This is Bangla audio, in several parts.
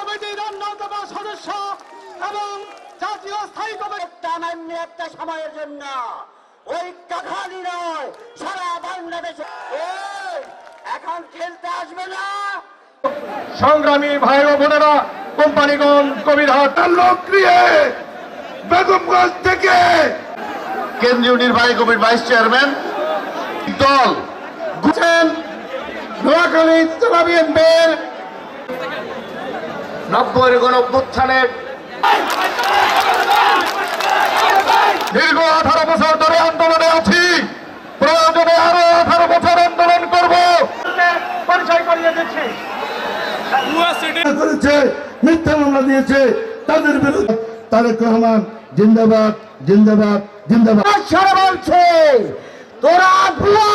কমিটির অন্যতম সদস্য এবং জাতীয় স্থায়ী কমিটি সামান্য একটা সময়ের জন্য ওই কাঠালি নয় সারা বাংলাদেশে এখন খেলতে আসবে না। সংগ্রামী ভাই ও বোনেরা, কোম্পানিগঞ্জ কবিরহাট লোক নিয়ে বেগমগঞ্জ থেকে কেন্দ্রীয় নির্বাহী কমিটির ভাইস চেয়ারম্যান দল গুছেন নোয়াখালী জেলা বিএনপির 90-এর গণঅভ্যুত্থানের দীর্ঘ 18 বছর ধরে আন্দোলনে আছি, প্রয়োজনে আরো 18 বছর আন্দোলন করব পরিচয় করিয়ে দিচ্ছি। করেছে, মিথ্যা মামলা দিয়েছে, তাদের বিরুদ্ধে তারেক রহমান জিন্দাবাদ জিন্দাবাদ জিন্দাবাদ বলছে তোরা ভুয়া,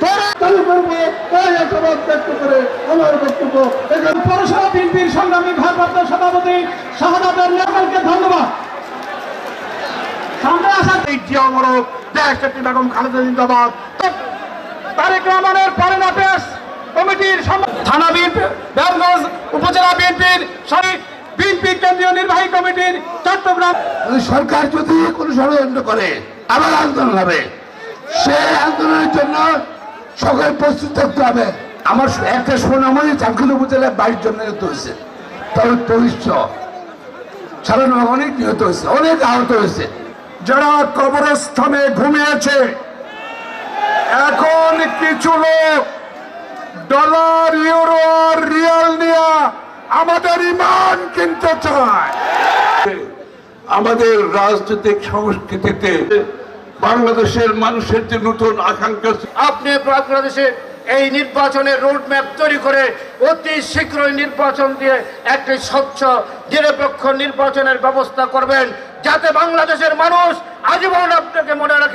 তোরা চালু করবো। তাই আশাবাদ ব্যক্ত করে আমার বক্তব্য এখানে পৌরসভা বিএনপির সংগ্রামী ভারপ্রাপ্ত সভাপতি শাহাদাতের নেতাকে ধন্যবাদ। সামনে আসা জিয়া অমরক দেশ নেত্রী বেগম খালেদা জিন্দাবাদ। তারেক রহমানের পরে না পেশ কমিটির থানা বিএনপি বেগমগঞ্জ উপজেলা বিএনপির বিএনপি কেন্দ্রীয় নির্বাহী কমিটির চট্টগ্রাম। সরকার যদি কোনো ষড়যন্ত্র করে আবার আন্দোলন হবে, সেই আন্দোলনের জন্য সকলে প্রস্তুত থাকতে হবে। আমার একটা সোনামণি চাঁদখালি উপজেলায় 22 জন নিহত হয়েছে, তবে 2400 সারা অনেক নিহত হয়েছে, অনেক আহত হয়েছে। যারা কবরস্থানে ঘুমিয়েছে, এখন কিছু লোক ডলার ইউরো আর রিয়াল নিয়ে আমাদের ইমান কিনতে চায়। আমাদের রাজনৈতিক সংস্কৃতিতে বাংলাদেশের মানুষের যে নতুন আকাঙ্ক্ষা, আপনি বাংলাদেশে এই নির্বাচনের রোডম্যাপ তৈরি করে অতি শীঘ্রই নির্বাচন দিয়ে একটি স্বচ্ছ নিরপেক্ষ নির্বাচনের ব্যবস্থা করবেন, যাতে বাংলাদেশের মানুষ আজীবন আপনাকে মনে রাখে।